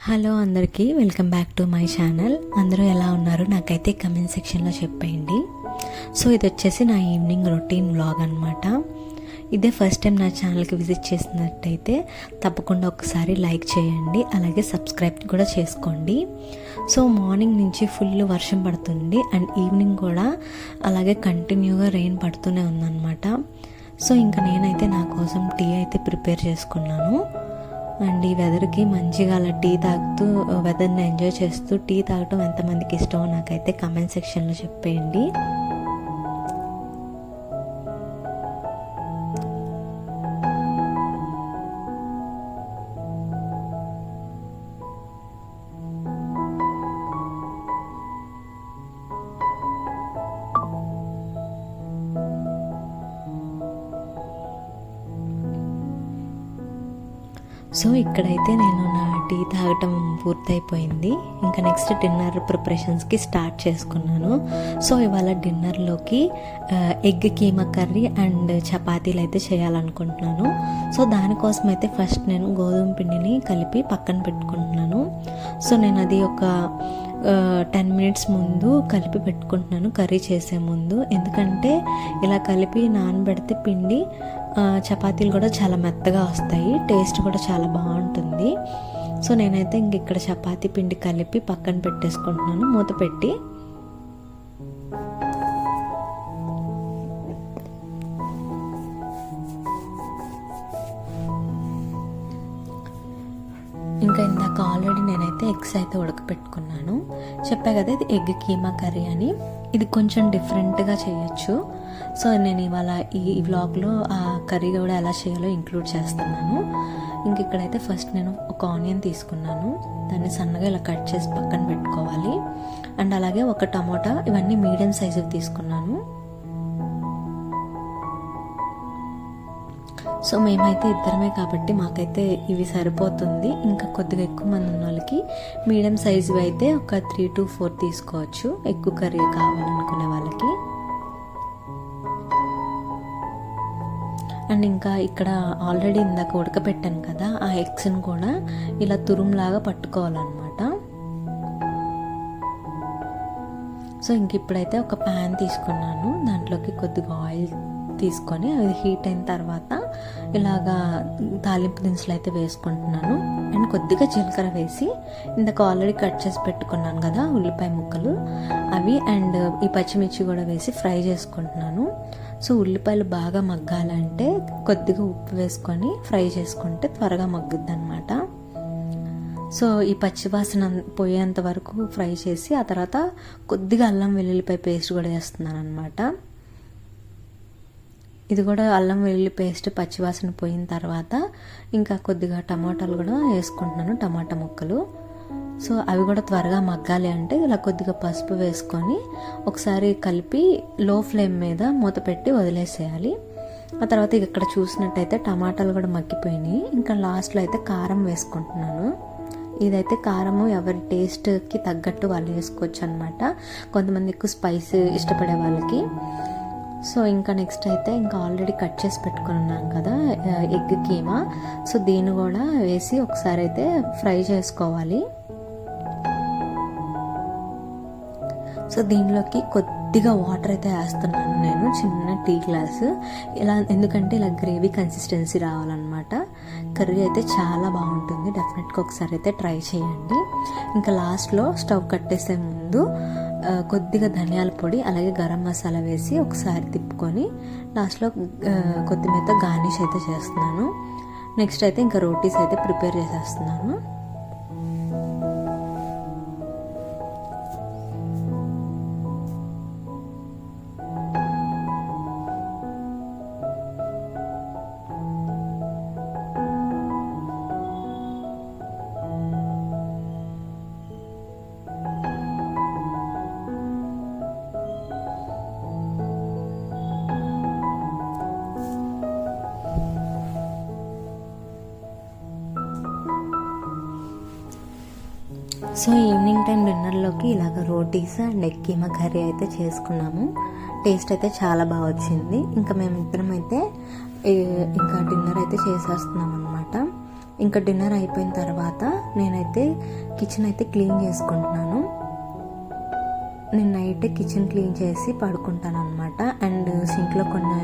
Hello అందరికీ, welcome back to my channel. అందరూ ఎలా ఉన్నారు? నాకైతే కమెంట్ సెక్షన్లో చెప్పేయండి. సో ఇది వచ్చేసి నా ఈవినింగ్ రొటీన్ వ్లాగ్ అనమాట. ఇదే ఫస్ట్ టైం నా ఛానల్కి విజిట్ చేసినట్టయితే తప్పకుండా ఒకసారి లైక్ చేయండి, అలాగే సబ్స్క్రైబ్ కూడా చేసుకోండి. సో మార్నింగ్ నుంచి ఫుల్ వర్షం పడుతుంది అండ్ ఈవినింగ్ కూడా అలాగే కంటిన్యూగా రెయిన్ పడుతూనే ఉందన్నమాట. సో ఇంకా నేనైతే నా కోసం టీ అయితే ప్రిపేర్ చేసుకున్నాను. అండ్ ఈ వెదర్కి మంచిగా అలా టీ తాగుతూ వెదర్ని ఎంజాయ్ చేస్తూ టీ తాగటం ఎంతమందికి ఇష్టమో నాకైతే కమెంట్ సెక్షన్లో చెప్పేయండి. సో ఇక్కడైతే నేను నా టీ తాగటం పూర్తయిపోయింది. ఇంకా నెక్స్ట్ డిన్నర్ ప్రిపరేషన్స్కి స్టార్ట్ చేసుకున్నాను. సో ఇవాళ డిన్నర్లోకి ఎగ్ కీమా కర్రీ అండ్ చపాతీలు అయితే చేయాలనుకుంటున్నాను. సో దానికోసం అయితే ఫస్ట్ నేను గోధుమ పిండిని కలిపి పక్కన పెట్టుకుంటున్నాను. సో నేను అది ఒక 10 minutes ముందు కలిపి పెట్టుకుంటున్నాను కర్రీ చేసే ముందు. ఎందుకంటే ఇలా కలిపి నానబెడితే పిండి చపాతీలు కూడా చాలా మెత్తగా వస్తాయి, టేస్ట్ కూడా చాలా బాగుంటుంది. సో నేనైతే ఇంక ఇక్కడ చపాతీ పిండి కలిపి పక్కన పెట్టేసుకుంటున్నాను మూత పెట్టి. ఇంకా ఇందాక ఆల్రెడీ నేనైతే ఎగ్స్ అయితే ఉడకపెట్టుకున్నాను. చెప్పా కదా ఇది ఎగ్ కీమా కర్రీ అని. ఇది కొంచెం డిఫరెంట్గా చేయొచ్చు. సో నేను ఇవాళ ఈ వ్లాగ్లో ఆ కర్రీ కూడా ఎలా చేయాలో ఇంక్లూడ్ చేస్తున్నాను. ఇంక ఇక్కడైతే ఫస్ట్ నేను ఒక ఆనియన్ తీసుకున్నాను, దాన్ని సన్నగా ఇలా కట్ చేసి పక్కన పెట్టుకోవాలి. అండ్ అలాగే ఒక టమోటా, ఇవన్నీ మీడియం సైజు తీసుకున్నాను. సో మేమైతే ఇద్దరమే కాబట్టి మాకైతే ఇవి సరిపోతుంది. ఇంకా కొద్దిగా ఎక్కువ మంది ఉన్న వాళ్ళకి మీడియం సైజువి అయితే ఒక 3 to 4 తీసుకోవచ్చు, ఎక్కువ కర్రీ కావాలనుకునే వాళ్ళకి. అండ్ ఇంకా ఇక్కడ ఆల్రెడీ ఇందాక ఉడకపెట్టాను కదా, ఆ ఎగ్స్ని కూడా ఇలా తురుములాగా పట్టుకోవాలన్నమాట. సో ఇంక ఇప్పుడైతే ఒక ప్యాన్ తీసుకున్నాను, దాంట్లోకి కొద్దిగా ఆయిల్ తీసుకొని అది హీట్ అయిన తర్వాత ఇలాగా తాలింపు దినుసులు అయితే వేసుకుంటున్నాను. అండ్ కొద్దిగా జీలకర్ర వేసి ఇందాక ఆల్రెడీ కట్ చేసి పెట్టుకున్నాను కదా ఉల్లిపాయ ముక్కలు, అవి అండ్ ఈ పచ్చిమిర్చి కూడా వేసి ఫ్రై చేసుకుంటున్నాను. సో ఉల్లిపాయలు బాగా మగ్గాలంటే కొద్దిగా ఉప్పు వేసుకొని ఫ్రై చేసుకుంటే త్వరగా మగ్గుద్ది అనమాట. సో ఈ పచ్చివాసన పోయేంత వరకు ఫ్రై చేసి ఆ తర్వాత కొద్దిగా అల్లం వెల్లుల్లిపాయ పేస్ట్ కూడా వేస్తున్నాను అనమాట. ఇది కూడా అల్లం వెల్లుల్లి పేస్ట్ పచ్చివాసన పోయిన తర్వాత ఇంకా కొద్దిగా టమాటాలు కూడా వేసుకుంటున్నాను, టమాటా ముక్కలు. సో అవి కూడా త్వరగా మగ్గాలి అంటే ఇలా కొద్దిగా పసుపు వేసుకొని ఒకసారి కలిపి లో ఫ్లేమ్ మీద మూత పెట్టి వదిలేసేయాలి. ఆ తర్వాత ఇక్కడ చూసినట్టయితే టమాటాలు కూడా మగ్గిపోయినాయి. ఇంకా లాస్ట్లో అయితే కారం వేసుకుంటున్నాను. ఇదైతే కారము ఎవరి టేస్ట్కి తగ్గట్టు వాళ్ళు వేసుకోవచ్చు అనమాట, కొంతమంది ఎక్కువ స్పైస్ ఇష్టపడే వాళ్ళకి. సో ఇంకా నెక్స్ట్ అయితే ఇంకా ఆల్రెడీ కట్ చేసి పెట్టుకుని ఉన్నాను కదా ఎగ్ కీమా, సో దీన్ని కూడా వేసి ఒకసారి అయితే ఫ్రై చేసుకోవాలి. సో దీనిలోకి కొద్దిగా వాటర్ అయితే వేస్తున్నాను నేను, చిన్న టీ గ్లాసు, ఇలా ఎందుకంటే ఇలా గ్రేవీ కన్సిస్టెన్సీ రావాలన్నమాట. కర్రీ అయితే చాలా బాగుంటుంది, డెఫినెట్గా ఒకసారి అయితే ట్రై చేయండి. ఇంకా లాస్ట్లో స్టవ్ కట్టేసే ముందు కొద్దిగా ధనియాల పొడి అలాగే గరం మసాలా వేసి ఒకసారి తిప్పుకొని లాస్ట్లో కొత్తిమీరతో గార్నిష్ అయితే చేస్తున్నాను. నెక్స్ట్ అయితే ఇంకా రోటీస్ అయితే ప్రిపేర్ చేసేస్తున్నాను. సో ఈవినింగ్ టైం డిన్నర్లోకి ఇలాగ rotis and egg keema curry అయితే చేసుకున్నాము. టేస్ట్ అయితే చాలా బాగా వచ్చింది. ఇంకా మేమిద్దరం అయితే ఇంకా డిన్నర్ అయితే చేసేస్తున్నాం అనమాట. ఇంకా డిన్నర్ అయిపోయిన తర్వాత నేనైతే కిచెన్ అయితే క్లీన్ చేసుకుంటున్నాను. నేను నైట్ కిచెన్ క్లీన్ చేసి పడుకుంటాను అనమాట. అండ్ సింక్లో కొన్ని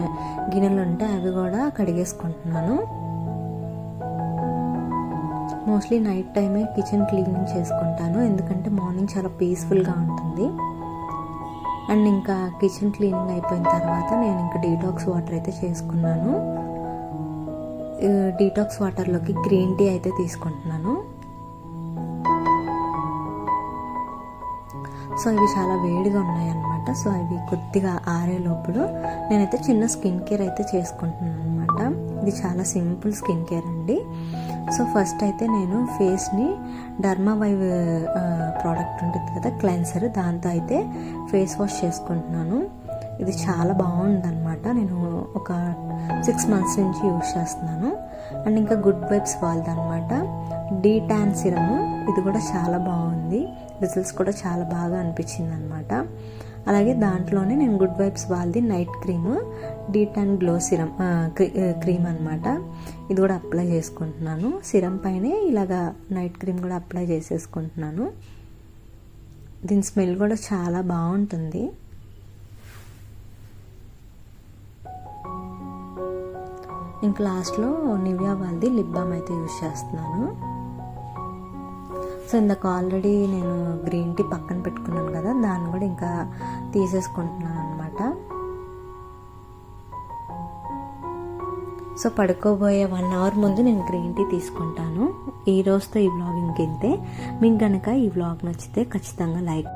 గిన్నెలు ఉంటే అవి కూడా కడిగేసుకుంటున్నాను. మోస్ట్లీ నైట్ టైమే కిచెన్ క్లీనింగ్ చేసుకుంటాను, ఎందుకంటే మార్నింగ్ చాలా పీస్ఫుల్గా ఉంటుంది. అండ్ ఇంకా కిచెన్ క్లీనింగ్ అయిపోయిన తర్వాత నేను ఇంకా డీటాక్స్ వాటర్ అయితే చేసుకున్నాను. డీటాక్స్ వాటర్లోకి గ్రీన్ టీ అయితే తీసుకుంటున్నాను. సో ఇవి చాలా వేడిగా ఉన్నాయన్నమాట. సో అవి కొద్దిగా ఆరే లోపల నేనైతే చిన్న స్కిన్ కేర్ అయితే చేసుకుంటున్నాను అనమాట. ఇది చాలా సింపుల్ స్కిన్ కేర్ అండి. సో ఫస్ట్ అయితే నేను ఫేస్ని డర్మావైవ్ ప్రోడక్ట్ ఉంటుంది కదా, క్లెన్సర్, దాంతో అయితే ఫేస్ వాష్ చేసుకుంటున్నాను. ఇది చాలా బాగుందన్నమాట. నేను ఒక 6 months నుంచి యూజ్ చేస్తున్నాను. అండ్ ఇంకా గుడ్ వైబ్స్ వాళ్ళదన్నమాట డీ ట్యాన్ సిరమ్, ఇది కూడా చాలా బాగుంది. రిజల్ట్స్ కూడా చాలా బాగా అనిపించింది అనమాట. అలాగే దాంట్లోనే నేను గుడ్ వైబ్స్ వాళ్ళది night cream, D tan glow serum cream అనమాట. ఇది కూడా అప్లై చేసుకుంటున్నాను. సిరమ్ పైనే ఇలాగా నైట్ క్రీమ్ కూడా అప్లై చేసేసుకుంటున్నాను. దీని స్మెల్ కూడా చాలా బాగుంటుంది. ఇంకా లాస్ట్లో నివియా వాళ్ళది లిప్ బామ్ అయితే యూజ్ చేస్తున్నాను. సో ఇందాక ఆల్రెడీ నేను గ్రీన్ టీ పక్కన పెట్టుకున్నాను కదా, దాన్ని కూడా ఇంకా తీసేసుకుంటున్నాను అనమాట. సో పడుకోబోయే 1 hour ముందు నేను గ్రీన్ టీ తీసుకుంటాను. ఈ రోజుతో ఈ వ్లాగ్ ఇంతే. మీకు కనుక ఈ వ్లాగ్ నచ్చితే ఖచ్చితంగా లైక్